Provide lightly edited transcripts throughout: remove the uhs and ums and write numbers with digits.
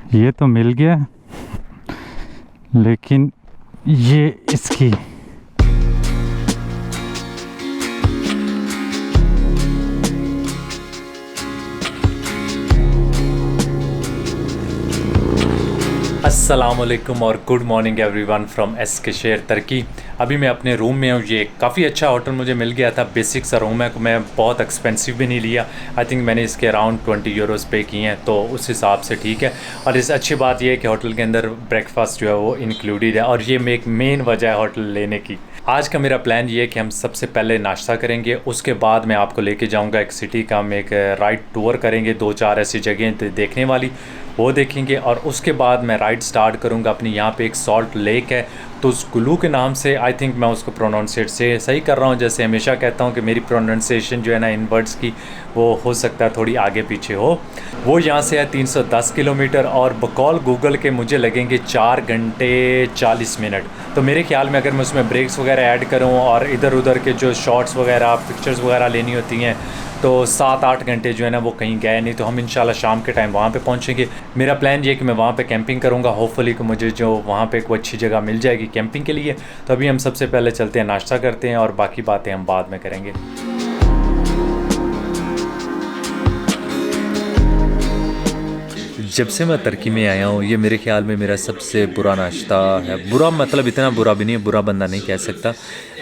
ये तो मिल गया, लेकिन ये इसकी अस्सलामुअलैकुम और good morning everyone from S के शेर तुर्की। अभी मैं अपने रूम में हूँ। ये काफ़ी अच्छा होटल मुझे मिल गया था। बेसिक सा रूम है, मैं बहुत एक्सपेंसिव भी नहीं लिया। आई थिंक मैंने इसके अराउंड 20 यूरोज़ पे किए हैं, तो उस हिसाब से ठीक है। और इस अच्छी बात यह है कि होटल के अंदर ब्रेकफास्ट जो है वो इंक्लूडेड है, और ये एक मेन वजह है होटल लेने की। आज का मेरा प्लान ये है कि हम सबसे पहले नाश्ता करेंगे, उसके बाद मैं आपको लेके जाऊंगा एक सिटी का। हम एक राइड टूर करेंगे, 2-4 ऐसी जगह देखने वाली वो देखेंगे, और उसके बाद मैं राइड स्टार्ट करूंगा अपनी। यहाँ पे एक सॉल्ट लेक है, तो उस कुल्लू के नाम से, आई थिंक मैं उसको प्रोनाउंसिएट से सही कर रहा हूँ। जैसे हमेशा कहता हूँ कि मेरी प्रोनाउंसिएशन जो है ना इन वर्ड्स की, वो हो सकता है थोड़ी आगे पीछे हो। वो यहाँ से है 310 किलोमीटर, और बकौल गूगल के मुझे लगेंगे 4 घंटे 40 मिनट। तो मेरे ख्याल में अगर मैं उसमें ब्रेक्स वगैरह ऐड करूँ और इधर उधर के जो शॉट्स वगैरह पिक्चर्स वगैरह लेनी होती हैं, तो 7-8 घंटे जो है ना वो कहीं गए नहीं। तो हम इंशाल्लाह शाम के टाइम वहाँ पे पहुँचेंगे। मेरा प्लान ये है कि मैं वहाँ पे कैंपिंग करूँगा। होपफुली कि मुझे जो वहाँ पे कोई अच्छी जगह मिल जाएगी कैंपिंग के लिए। तो अभी हम सबसे पहले चलते हैं, नाश्ता करते हैं, और बाकी बातें हम बाद में करेंगे। जब से मैं तुर्की में आया हूँ, ये मेरे ख्याल में मेरा सबसे बुरा नाश्ता है। बुरा मतलब इतना बुरा भी नहीं है, बुरा बंदा नहीं कह सकता,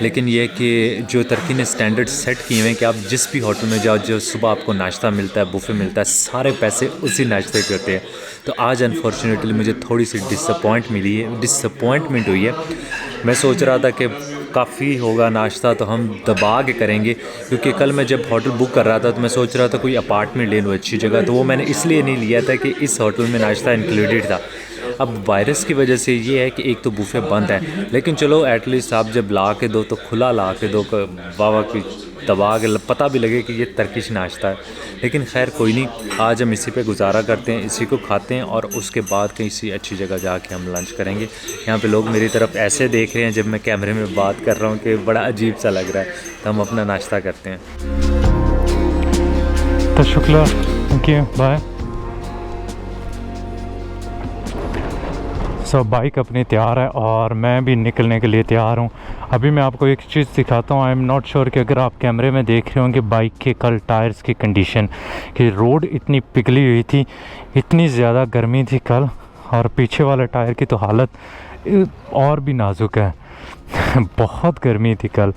लेकिन ये कि जो तुर्की ने स्टैंडर्ड सेट किए हुए हैं कि आप जिस भी होटल में जाओ, जो सुबह आपको नाश्ता मिलता है, बुफे मिलता है, सारे पैसे उसी नाश्ते के होते हैं। तो आज अनफॉर्चुनेटली मुझे थोड़ी सी डिसअपॉइंटमेंट हुई है। मैं सोच रहा था कि काफ़ी होगा नाश्ता तो हम दबा के करेंगे, क्योंकि कल मैं जब होटल बुक कर रहा था तो मैं सोच रहा था कोई अपार्टमेंट ले लूँ अच्छी जगह। तो वो मैंने इसलिए नहीं लिया था कि इस होटल में नाश्ता इंक्लूडेड था। अब वायरस की वजह से ये है कि एक तो बुफे बंद है, लेकिन चलो एटलीस्ट आप जब ला के दो तो खुला ला के दो, वाह की दबा के पता भी लगे कि ये तुर्किश नाश्ता है। लेकिन खैर कोई नहीं, आज हम इसी पे गुजारा करते हैं, इसी को खाते हैं, और उसके बाद कहीं सी अच्छी जगह जाके हम लंच करेंगे। यहाँ पे लोग मेरी तरफ ऐसे देख रहे हैं जब मैं कैमरे में बात कर रहा हूँ कि बड़ा अजीब सा लग रहा है। तो हम अपना नाश्ता करते हैं। तो Shukla, thank you, bye. So bike अपनी तैयार है और मैं भी निकलने के लिए तैयार हूँ। अभी मैं आपको एक चीज़ दिखाता हूँ। आई एम नॉट श्योर कि अगर आप कैमरे में देख रहे होंगे बाइक के कल टायर्स की कंडीशन, कि रोड इतनी पिघली हुई थी, इतनी ज़्यादा गर्मी थी कल, और पीछे वाले टायर की तो हालत और भी नाजुक है। बहुत गर्मी थी कल,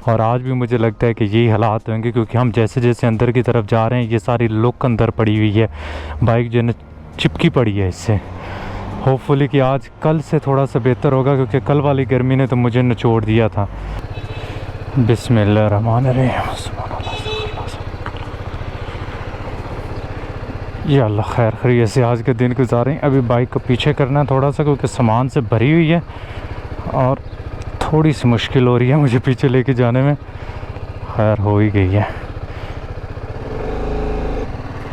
और आज भी मुझे लगता है कि यही हालात होंगे, क्योंकि हम जैसे जैसे अंदर की तरफ जा रहे हैं ये सारी लुक अंदर पड़ी हुई है, बाइक जो है ना चिपकी पड़ी है इससे। होपफुली कि आज कल से थोड़ा सा बेहतर होगा, क्योंकि कल वाली गर्मी ने तो मुझे निचोड़ दिया था। बिस्मिल्लाहिर्रहमानिर्रहीम। या अल्लाह खैर खैरियत से आज के दिन गुजारें। अभी बाइक को पीछे करना है थोड़ा सा, क्योंकि सामान से भरी हुई है और थोड़ी सी मुश्किल हो रही है मुझे पीछे लेके जाने में। खैर हो ही गई है।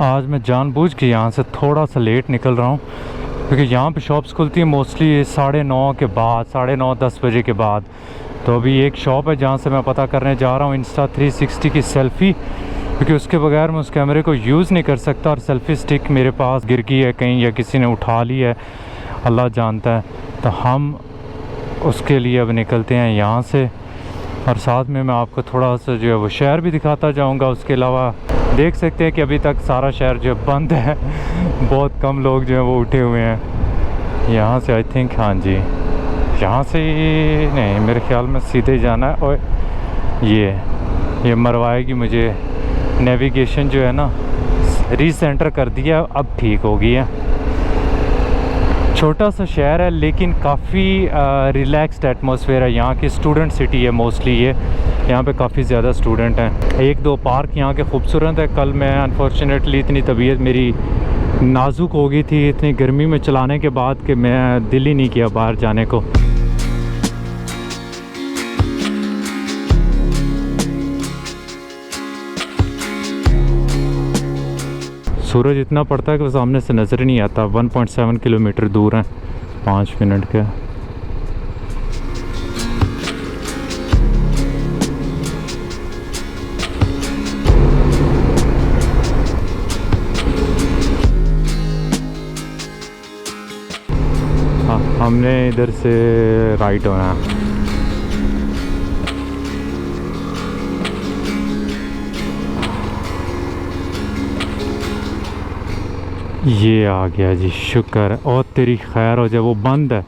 आज मैं जानबूझ के यहाँ से थोड़ा सा लेट निकल रहा हूँ, क्योंकि यहाँ पे शॉप्स खुलती है मोस्टली 9:30 के बाद, 9:30-10 बजे के बाद। तो अभी एक शॉप है जहाँ से मैं पता करने जा रहा हूँ Insta360 की सेल्फ़ी, क्योंकि उसके बगैर मैं उस कैमरे को यूज़ नहीं कर सकता। और सेल्फ़ी स्टिक मेरे पास गिर गई है कहीं, या किसी ने उठा ली है, अल्लाह जानता है। तो हम उसके लिए अब निकलते हैं यहाँ से, और साथ में मैं आपको थोड़ा सा जो है वो शहर भी दिखाता जाऊँगा। उसके अलावा देख सकते हैं कि अभी तक सारा शहर जो है बंद है, बहुत कम लोग जो हैं वो उठे हुए हैं। यहाँ से आई थिंक, हाँ जी यहाँ से नहीं, मेरे ख्याल में सीधे जाना है। और ये मरवाएगी मुझे नेविगेशन जो है ना, रीसेंटर कर दिया, अब ठीक हो गई है। छोटा सा शहर है लेकिन काफ़ी रिलैक्स्ड एटमॉस्फेयर है। यहाँ की स्टूडेंट सिटी है मोस्टली ये, यहाँ पे काफ़ी ज़्यादा स्टूडेंट हैं। 1-2 पार्क यहाँ के खूबसूरत है। कल मैं अनफॉर्चुनेटली इतनी तबीयत मेरी नाजुक हो गई थी इतनी गर्मी में चलाने के बाद, कि मैं दिल ही नहीं किया बाहर जाने को। सूरज इतना पड़ता है कि वो सामने से नज़र ही नहीं आता। 1.7 किलोमीटर दूर है, 5 मिनट के। हाँ, हमने इधर से राइट होना है। ये आ गया जी, शुक्र है। और तेरी खैर हो जाए, वो बंद है।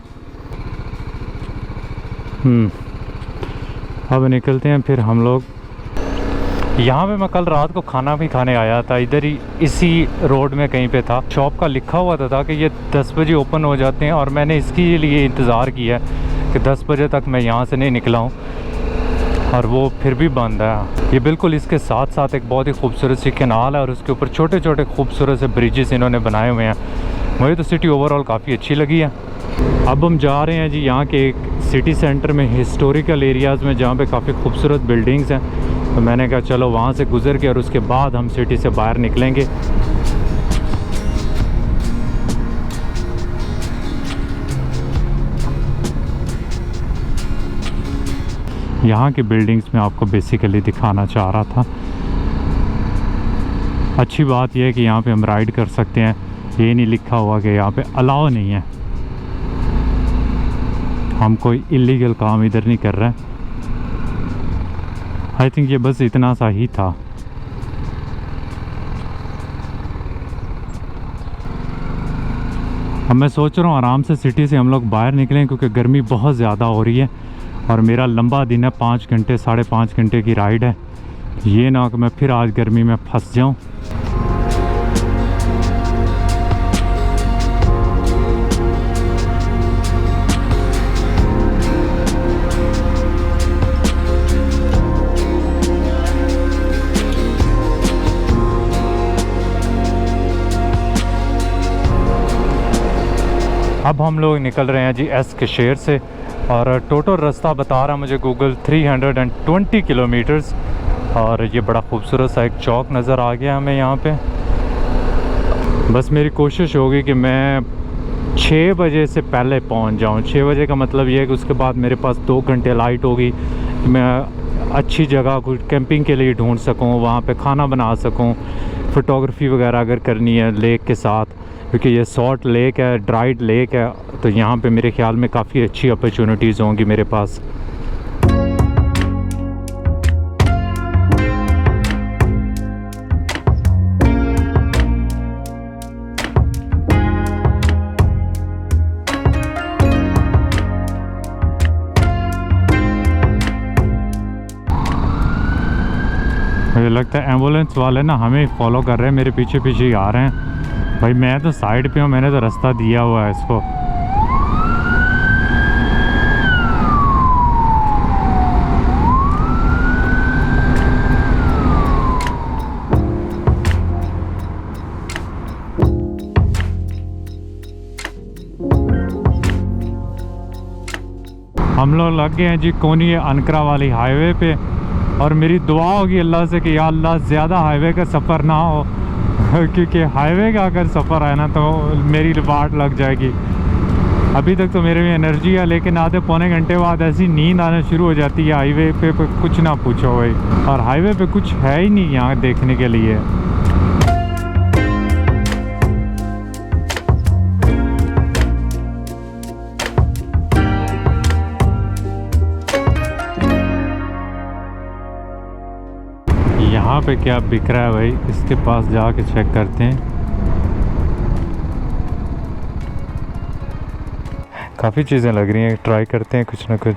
अब निकलते हैं फिर हम लोग। यहाँ पे मैं कल रात को खाना भी खाने आया था, इधर ही इसी रोड में कहीं पे था। शॉप का लिखा हुआ था कि ये 10 बजे ओपन हो जाते हैं, और मैंने इसके लिए इंतज़ार किया कि 10 बजे तक मैं यहाँ से नहीं निकला हूँ, और वो फिर भी बंद है। ये बिल्कुल इसके साथ साथ एक बहुत ही खूबसूरत सी कैनाल है, और उसके ऊपर छोटे छोटे खूबसूरत से ब्रिजेस इन्होंने बनाए हुए हैं। मुझे तो सिटी ओवरऑल काफ़ी अच्छी लगी है। अब हम जा रहे हैं जी यहाँ के एक सिटी सेंटर में, हिस्टोरिकल एरियाज़ में, जहाँ पे काफ़ी खूबसूरत बिल्डिंग्स हैं। तो मैंने कहा चलो वहाँ से गुज़र के और उसके बाद हम सिटी से बाहर निकलेंगे। यहाँ की बिल्डिंग्स में आपको बेसिकली दिखाना चाह रहा था। अच्छी बात यह है कि यहाँ पे हम राइड कर सकते हैं, ये नहीं लिखा हुआ कि यहाँ पे अलाउ नहीं है। हम कोई इलीगल काम इधर नहीं कर रहे हैं। आई थिंक ये बस इतना सा ही था। अब मैं सोच रहा हूँ आराम से सिटी से हम लोग बाहर निकलें, क्योंकि गर्मी बहुत ज़्यादा हो रही है और मेरा लंबा दिन है, 5 घंटे 5.5 घंटे की राइड है। ये ना कि मैं फिर आज गर्मी में फंस जाऊँ। अब हम लोग निकल रहे हैं जी एस्कशेर से, और टोटल रास्ता बता रहा मुझे गूगल 320 किलोमीटर्स। और ये बड़ा खूबसूरत सा एक चौक नज़र आ गया हमें यहाँ पे। बस मेरी कोशिश होगी कि मैं 6 बजे से पहले पहुँच जाऊँ। 6 बजे का मतलब ये है कि उसके बाद मेरे पास 2 घंटे लाइट होगी कि मैं अच्छी जगह कुछ कैंपिंग के लिए ढूंढ सकूँ, वहाँ पे खाना बना सकूँ, फ़ोटोग्राफी वगैरह अगर करनी है लेक के साथ, क्योंकि ये सॉल्ट लेक है, ड्राइड लेक है। तो यहाँ पे मेरे ख्याल में काफ़ी अच्छी अपॉर्चुनिटीज़ होंगी मेरे पास। मुझे लगता है एम्बुलेंस वाले ना हमें फॉलो कर रहे हैं, मेरे पीछे पीछे ही आ रहे हैं। भाई मैं तो साइड पे हूँ, मैंने तो रास्ता दिया हुआ है इसको। हम लोग लग गए हैं जी कोनी अनकरा वाली हाईवे पे, और मेरी दुआ होगी अल्लाह से कि या अल्लाह ज़्यादा हाईवे का सफ़र ना हो क्योंकि हाईवे का अगर सफ़र है ना तो मेरी बाट लग जाएगी। अभी तक तो मेरे में एनर्जी है, लेकिन आधे पौने घंटे बाद ऐसी नींद आना शुरू हो जाती है हाईवे पे कुछ ना पूछो भाई। और हाईवे पे कुछ है ही नहीं यहाँ देखने के लिए। यहाँ पे क्या बिक रहा है भाई, इसके पास जाके चेक करते हैं। काफ़ी चीज़ें लग रही हैं, ट्राई करते हैं कुछ ना कुछ।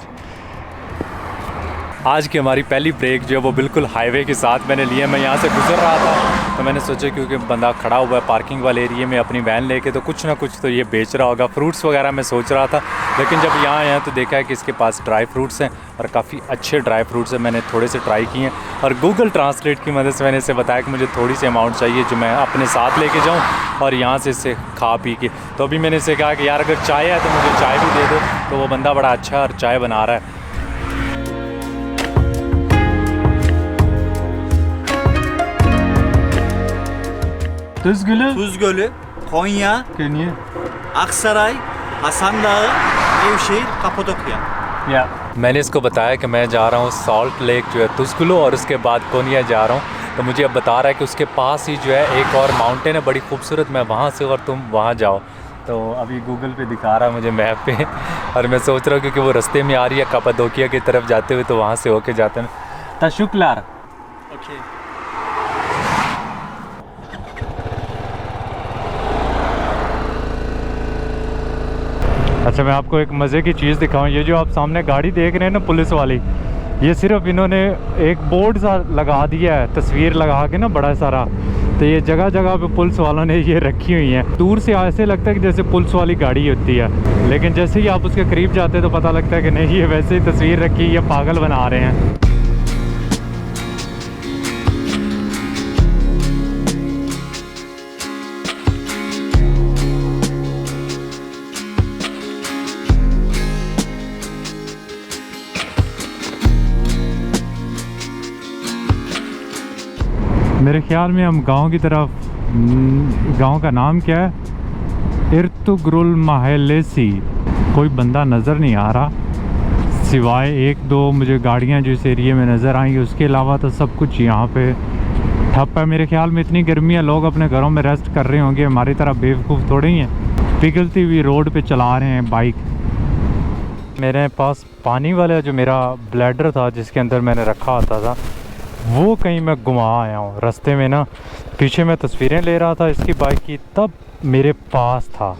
आज की हमारी पहली ब्रेक जो है वो बिल्कुल हाईवे के साथ मैंने लिया। मैं यहाँ से गुजर रहा था तो मैंने सोचा क्योंकि बंदा खड़ा हुआ है पार्किंग वाले एरिया में अपनी वैन लेके, तो कुछ ना कुछ तो ये बेच रहा होगा। फ्रूट्स वगैरह मैं सोच रहा था, लेकिन जब यहाँ आया तो देखा है कि इसके पास ड्राई फ्रूट्स हैं और काफ़ी अच्छे ड्राई फ्रूट्स हैं। मैंने थोड़े से ट्राई किए हैं और गूगल ट्रांसलेट की मदद से मैंने इसे बताया कि मुझे थोड़ी सी अमाउंट चाहिए जो मैं अपने साथ लेके जाऊँ और यहाँ से इसे खा पी के। तो अभी मैंने इसे कहा कि यार अगर चाय है तो मुझे चाय भी दे दो। तो वो बंदा बड़ा अच्छा और चाय बना रहा है। Tuz Gölü, Tuz Gölü, Konya, Kenya. Aksaray, Hasan Dağı, Nevşehir, Kapadokya। या मैंने इसको बताया कि मैं जा रहा हूँ सॉल्ट लेक जो है तुस्कुलो और उसके बाद कोनिया जा रहा हूँ। तो मुझे अब बता रहा है कि उसके पास ही जो है एक और माउंटेन है बड़ी खूबसूरत, मैं वहाँ से और तुम वहाँ जाओ। तो अभी गूगल पे दिखा रहा है मुझे मैप पे और मैं सोच रहा हूँ क्योंकि वो रास्ते में आ रही है कपाडोकिया की तरफ जाते हुए, तो वहाँ से होके जाते हैं। तशुक्लार। ओके। अच्छा, मैं आपको एक मज़े की चीज़ दिखाऊं। ये जो आप सामने गाड़ी देख रहे हैं ना पुलिस वाली, ये सिर्फ इन्होंने एक बोर्ड सा लगा दिया है, तस्वीर लगा के ना बड़ा सारा। तो ये जगह जगह पे पुलिस वालों ने ये रखी हुई हैं। दूर से ऐसे लगता है कि जैसे पुलिस वाली गाड़ी होती है, लेकिन जैसे ही आप उसके करीब जाते हैं तो पता लगता है कि नहीं, ये वैसे ही तस्वीर रखी है, ये पागल बना रहे हैं। मेरे ख्याल में हम गांव की तरफ, गांव का नाम क्या है, इर्तुग्रुल महलेसी। कोई बंदा नज़र नहीं आ रहा सिवाय एक दो मुझे गाड़ियां जो इस एरिए में नज़र आई, उसके अलावा तो सब कुछ यहाँ पे ठप है। मेरे ख्याल में इतनी गर्मी है, लोग अपने घरों में रेस्ट कर रहे होंगे, हमारी तरह बेवकूफ़ थोड़े ही हैं पिघलती हुई रोड पे चला रहे हैं बाइक। मेरे पास पानी वाला जो मेरा ब्लैडर था जिसके अंदर मैंने रखा होता था, वो कहीं मैं घुमा आया हूँ रास्ते में ना। पीछे मैं तस्वीरें ले रहा था इसकी बाइक की, तब मेरे पास था,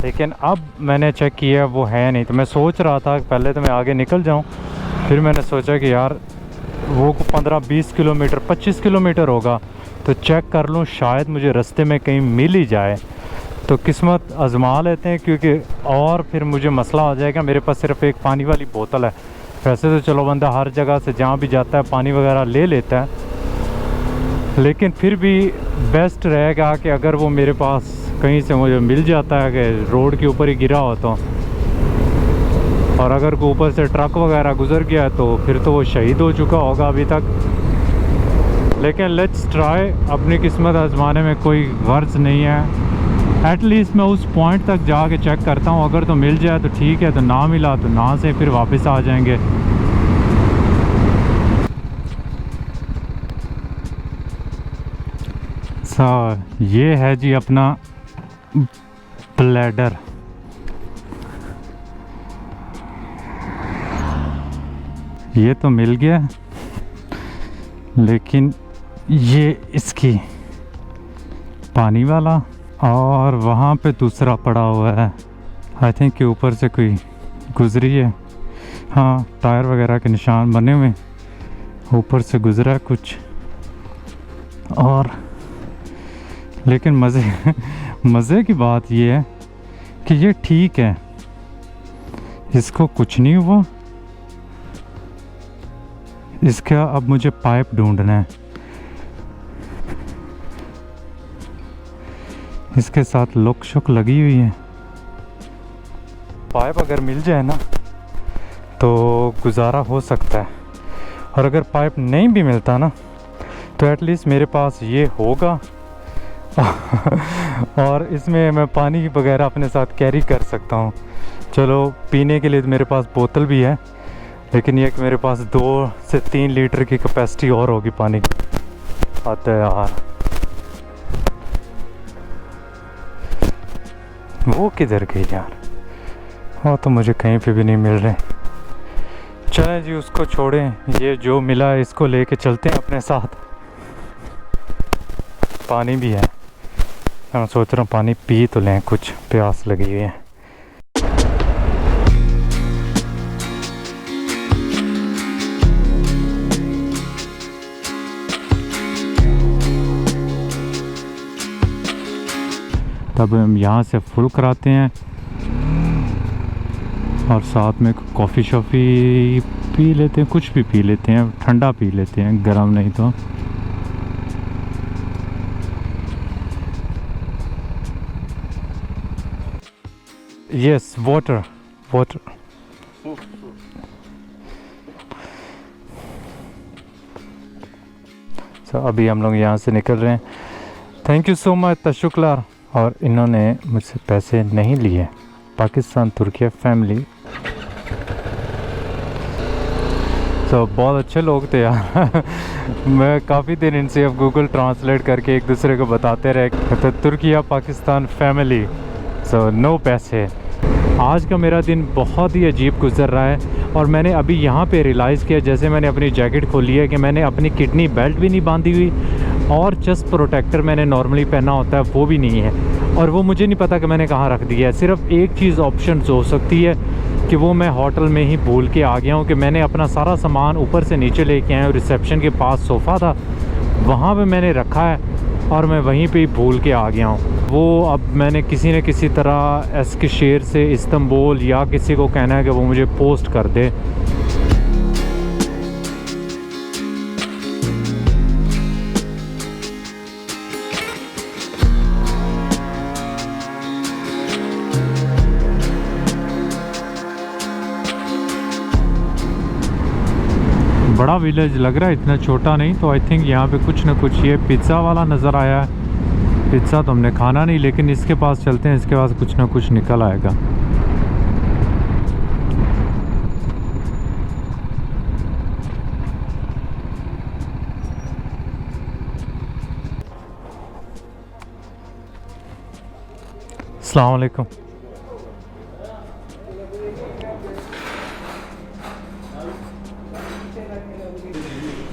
लेकिन अब मैंने चेक किया वो है नहीं। तो मैं सोच रहा था पहले तो मैं आगे निकल जाऊँ, फिर मैंने सोचा कि यार वो 15-20 किलोमीटर 25 किलोमीटर होगा तो चेक कर लूँ, शायद मुझे रास्ते में कहीं मिल ही जाए। तो किस्मत आजमा लेते हैं, क्योंकि और फिर मुझे मसला हो जाएगा। मेरे पास सिर्फ एक पानी वाली बोतल है। वैसे तो चलो बंदा हर जगह से जहाँ भी जाता है पानी वगैरह ले लेता है, लेकिन फिर भी बेस्ट रहेगा कि अगर वो मेरे पास कहीं से मुझे मिल जाता है कि रोड के ऊपर ही गिरा हो तो, और अगर कोई ऊपर से ट्रक वगैरह गुजर गया तो फिर तो वो शहीद हो चुका होगा अभी तक। लेकिन लेट्स ट्राई, अपनी किस्मत आजमाने में कोई गर्ज नहीं है। एटलीस्ट मैं उस पॉइंट तक जाके चेक करता हूँ, अगर तो मिल जाए तो ठीक है, तो ना मिला तो ना से फिर वापस आ जाएंगे। ये है जी अपना ब्लैडर। ये तो मिल गया, लेकिन ये इसकी पानी वाला, और वहाँ पे दूसरा पड़ा हुआ है। आई थिंक के ऊपर से कोई गुजरी है। हाँ, टायर वगैरह के निशान बने हुए, ऊपर से गुजरा है कुछ। और लेकिन मज़े की बात ये है कि ये ठीक है, इसको कुछ नहीं हुआ। इसका अब मुझे पाइप ढूंढना है, इसके साथ लुक शुक लगी हुई है। पाइप अगर मिल जाए ना तो गुजारा हो सकता है, और अगर पाइप नहीं भी मिलता ना तो एटलीस्ट मेरे पास ये होगा और इसमें मैं पानी वगैरह अपने साथ कैरी कर सकता हूँ। चलो पीने के लिए तो मेरे पास बोतल भी है, लेकिन ये कि मेरे पास 2 से 3 लीटर की कैपेसिटी और होगी पानी की। आता है यार, वो किधर गई यार, वो तो मुझे कहीं पे भी नहीं मिल रहे। चलें जी, उसको छोड़ें, ये जो मिला है इसको लेके चलते हैं अपने साथ। पानी भी है, मैं सोच रहा हूँ पानी पी तो लें, कुछ प्यास लगी हुई है। तब हम यहाँ से फुल कराते हैं और साथ में कॉफ़ी शॉफ़ी पी लेते हैं, कुछ भी पी लेते हैं, ठंडा पी लेते हैं, गर्म नहीं तो। Yes, water. सो अभी हम लोग यहाँ से निकल रहे हैं। थैंक यू सो मच तशुक्लार। और इन्होंने मुझसे पैसे नहीं लिए। Pakistan Turkiye family. तो बहुत अच्छे लोग थे यार मैं काफ़ी दिन इनसे अब गूगल ट्रांसलेट करके एक दूसरे को बताते रहे, तो Turkiye Pakistan family. So no पैसे। आज का मेरा दिन बहुत ही अजीब गुजर रहा है और मैंने अभी यहाँ पे रियलाइज़ किया जैसे मैंने अपनी जैकेट खोली है कि मैंने अपनी किडनी बेल्ट भी नहीं बांधी हुई और चेस्ट प्रोटेक्टर मैंने नॉर्मली पहना होता है वो भी नहीं है, और वो मुझे नहीं पता कि मैंने कहाँ रख दिया है। सिर्फ एक चीज़ ऑप्शन हो सकती है कि वो मैं होटल में ही भूल के आ गया हूँ कि मैंने अपना सारा सामान ऊपर से नीचे लेके आया हूँ। रिसेप्शन के पास सोफ़ा था वहाँ पे मैंने रखा है और मैं वहीं पे ही भूल के आ गया हूँ। वो अब मैंने किसी न किसी तरह एस्केशेर से इस्तांबुल या किसी को कहना है कि वो मुझे पोस्ट कर दे। बड़ा विलेज लग रहा है, इतना छोटा नहीं। तो आई थिंक यहाँ पे कुछ न कुछ ये पिज़्ज़ा वाला नज़र आया है। पिज़्ज़ा तो हमने खाना नहीं, लेकिन इसके पास चलते हैं, इसके पास कुछ ना कुछ निकल आएगा। अस्सलाम वालेकुम।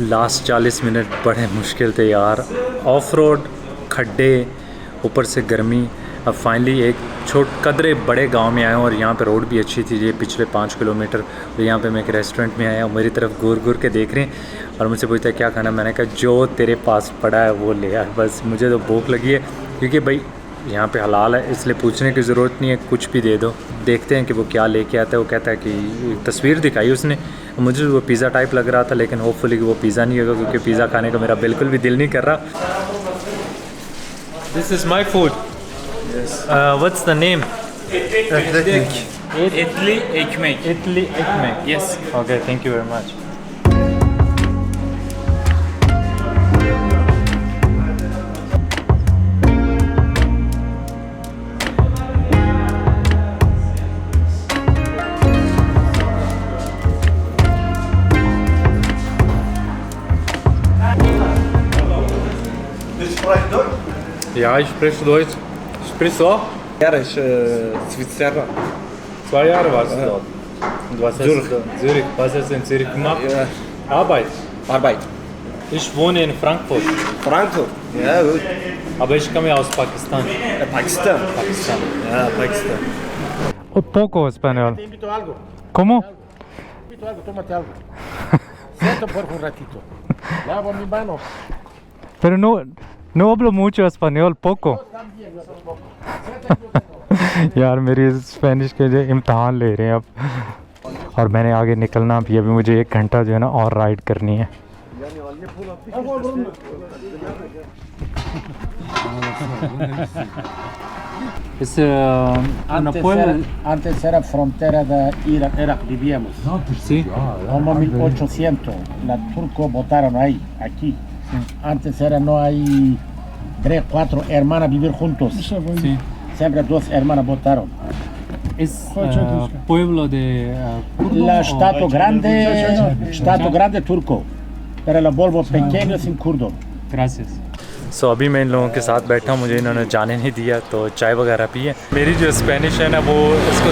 लास्ट 40 मिनट बड़े मुश्किल थे यार, ऑफ रोड, खड्डे, ऊपर से गर्मी। अब फाइनली एक कदरे बड़े गांव में आया हूँ और यहाँ पे रोड भी अच्छी थी। ये पिछले 5 किलोमीटर और यहाँ पे मैं एक रेस्टोरेंट में आया हूँ। मेरी तरफ घूर घूर के देख रहे हैं और मुझसे पूछता है क्या खाना। मैंने कहा जो तेरे पास पड़ा है वो ले यार, बस मुझे तो भूख लगी है। क्योंकि भाई यहाँ पे हलाल है इसलिए पूछने की ज़रूरत नहीं है, कुछ भी दे दो। देखते हैं कि वो क्या लेके आता है। वो कहता है कि तस्वीर दिखाई उसने, मुझे वो पिज़्ज़ा टाइप लग रहा था, लेकिन होपफुली वो पिज़्ज़ा नहीं होगा क्योंकि पिज़्ज़ा खाने का मेरा बिल्कुल भी दिल नहीं कर रहा। This is my food. Yes. What's the name? Etli ekmek. Etli ekmek. Yes. Okay, thank you very much. Ja, ich spreche Deutsch. Sprichst du auch? Ja, ich Svizzera. 2 Jahre warst du dort. Und was hast Zürich. du da? Zürich. Was hast du in Zürich gemacht? Ja, Arbeit. Arbeit. Ich wohne in Frankfurt, Frankfurt. Ja, gut. aber ich komme aus Pakistan. Pakistan. Pakistan. Ja, Pakistan. Un poco español. Te invito a algo. ¿Cómo? Te invito a algo, tómate algo. Siento por un ratito. Lavo mi mano. Pero no hablo mucho español, poco. También yo tampoco. यार मेरी Spanish के जो इम्तहान ले रहे हैं अब, और मैंने आगे निकलना भी। अभी मुझे 1 घंटा जो है ना और राइड करनी है। इस Antes era frontera de Irak, vivíamos. sí. Como 1800, los turcos votaron ahí, aquí. Antes era no hay 3, 4 hermanas vivir juntos. Sí. Siempre 2 hermanas votaron. Es pueblo de La Estado grande turco, pero los Volvo pequeños sin kurdo. Gracias. सो अभी मैं इन लोगों के साथ बैठा हूँ, मुझे इन्होंने जाने नहीं दिया तो चाय वगैरह पी है। मेरी जो स्पेनिश है ना वो इसको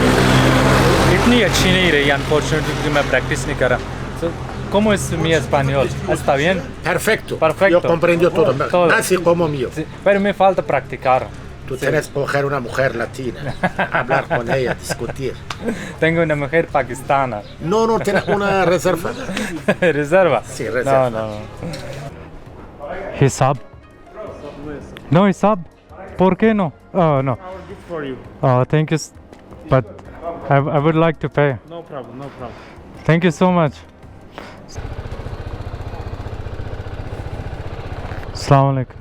इतनी अच्छी नहीं रही अनफॉर्चुनेटली क्योंकि मैं प्रैक्टिस नहीं कर रहा। सो ¿cómo es mi español? ¿Está bien? Perfecto. Perfecto. Yo comprendo todo. Todo. Casi como mío. Sí, pero me falta practicar. Tú tienes que coger una mujer latina, hablar con ella, discutir. Tengo una mujer pakistana. No, tienes una reserva. ¿Reserva? Sí, reserva. No. Hisab. No hisab. ¿Por qué no? Oh, no. For you. Oh, thank you. But I would like to pay. No problem. Thank you so much. Assalamu alaikum.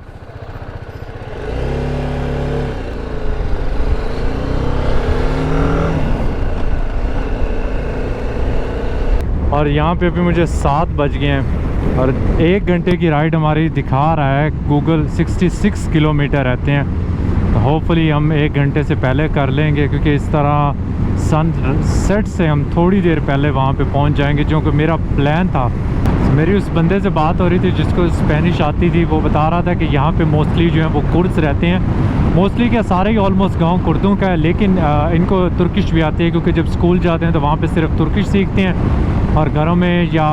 और यहाँ पे अभी मुझे 7 बज गए हैं और 1 घंटे की राइड हमारी दिखा रहा है गूगल 66 किलोमीटर रहते हैं। तो होपफुली हम 1 घंटे से पहले कर लेंगे क्योंकि इस तरह सन सेट से हम थोड़ी देर पहले वहाँ पे पहुँच जाएंगे, जो कि मेरा प्लान था। मेरी उस बंदे से बात हो रही थी जिसको स्पेनिश आती थी, वो बता रहा था कि यहाँ पे मोस्टली जो है वो कुर्द्स रहते हैं मोस्टली क्या सारे ही ऑलमोस्ट गांव कुर्दों का है, लेकिन इनको तुर्किश भी आती है क्योंकि जब स्कूल जाते हैं तो वहाँ पे सिर्फ तुर्किश सीखते हैं और घरों में या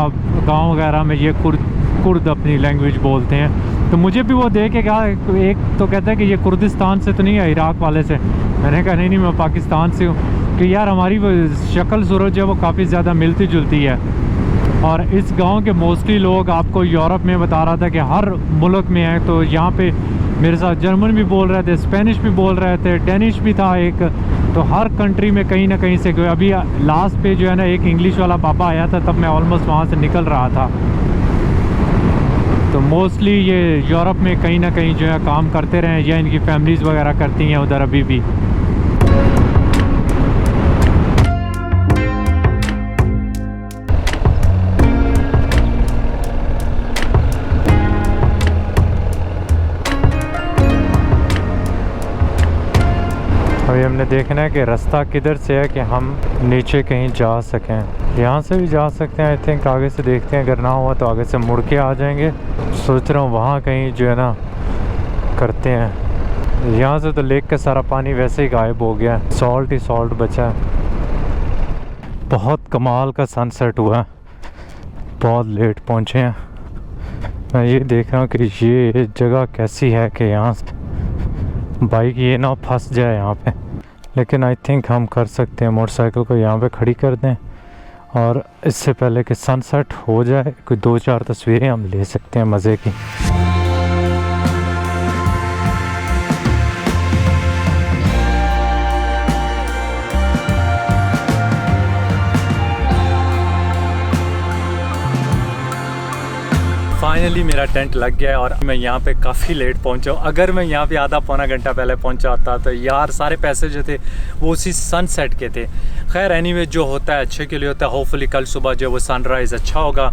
गांव वगैरह में ये कुर्द अपनी लैंग्वेज बोलते हैं। तो मुझे भी वो देख के कहा, एक तो कहता है कि ये कुर्दिस्तान से तो नहीं है, इराक वाले से। मैंने कहा नहीं मैं पाकिस्तान से हूँ। कि यार हमारी शक्ल सूरत जो है वो काफ़ी ज़्यादा मिलती जुलती है। और इस गांव के मोस्टली लोग, आपको यूरोप में बता रहा था कि हर मुल्क में है, तो यहाँ पे मेरे साथ जर्मन भी बोल रहे थे, स्पेनिश भी बोल रहे थे, डेनिश भी था एक। तो हर कंट्री में कहीं ना कहीं से गए। अभी लास्ट पे जो है ना एक इंग्लिश वाला पापा आया था, तब मैं ऑलमोस्ट वहाँ से निकल रहा था। तो मोस्टली ये यूरोप में कहीं ना कहीं जो है काम करते रहे, या इनकी फैमिलीज़ वगैरह करती हैं उधर अभी भी। अभी हमने देखना है कि रास्ता किधर से है कि हम नीचे कहीं जा सकें। यहाँ से भी जा सकते हैं आई थिंक, आगे से देखते हैं, अगर ना हुआ तो आगे से मुड़ के आ जाएंगे। सोच रहा हूँ वहाँ कहीं जो है ना करते हैं। यहाँ से तो लेक का सारा पानी वैसे ही गायब हो गया है, सॉल्ट ही सॉल्ट बचा है। बहुत कमाल का सनसेट हुआ है, बहुत लेट पहुँचे हैं। मैं ये देख रहा हूँ कि ये जगह कैसी है कि यहाँ बाइक ये ना फंस जाए यहाँ पे। लेकिन आई थिंक हम कर सकते हैं, मोटरसाइकिल को यहाँ पे खड़ी कर दें और इससे पहले कि सनसेट हो जाए कोई 2-4 तस्वीरें हम ले सकते हैं मज़े की। फाइनली मेरा टेंट लग गया है और मैं यहाँ पे काफ़ी लेट पहुँचा हूँ। अगर मैं यहाँ पे आधा पौना घंटा पहले पहुँचा होता तो यार सारे पैसे जो थे वो उसी सनसेट के थे। खैर एनीवे जो होता है अच्छे के लिए होता है। होपफुली कल सुबह जो वो सनराइज़ अच्छा होगा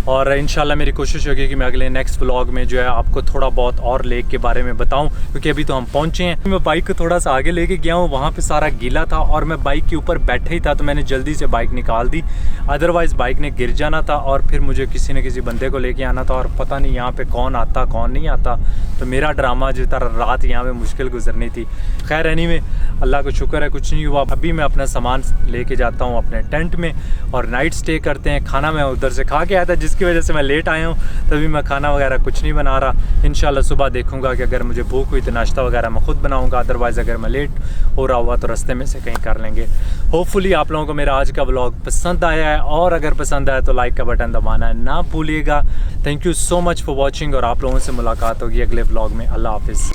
और इंशाल्लाह मेरी कोशिश होगी कि मैं अगले नेक्स्ट व्लॉग में जो है आपको थोड़ा बहुत और लेक के बारे में बताऊं, क्योंकि अभी तो हम पहुंचे हैं। मैं बाइक को थोड़ा सा आगे लेके गया हूं, वहां पे सारा गीला था और मैं बाइक के ऊपर बैठा ही था तो मैंने जल्दी से बाइक निकाल दी, अदरवाइज़ बाइक ने गिर जाना था और फिर मुझे किसी न किसी बंदे को लेके आना था और पता नहीं यहाँ पर कौन आता कौन नहीं आता। तो मेरा ड्रामा जो था रात यहाँ पर मुश्किल गुजरनी थी। खैर एनीवे अल्लाह का शुक्र है कुछ नहीं हुआ। अभी मैं अपना सामान लेके जाता हूँ अपने टेंट में और नाइट स्टे करते हैं। खाना मैं उधर से खा के आया था जिसकी वजह से मैं लेट आया हूँ, तभी मैं खाना वगैरह कुछ नहीं बना रहा। इंशाल्लाह सुबह देखूंगा कि अगर मुझे भूख हुई तो नाश्ता वगैरह मैं खुद बनाऊंगा, अदरवाइज़ अगर मैं लेट हो रहा हुआ तो रास्ते में से कहीं कर लेंगे। होपफुली आप लोगों को मेरा आज का व्लॉग पसंद आया है और अगर पसंद आया तो लाइक का बटन दबाना ना भूलिएगा। Thank you so much for watching और आप लोगों से मुलाकात होगी अगले व्लॉग में। अल्लाह हाफिज़।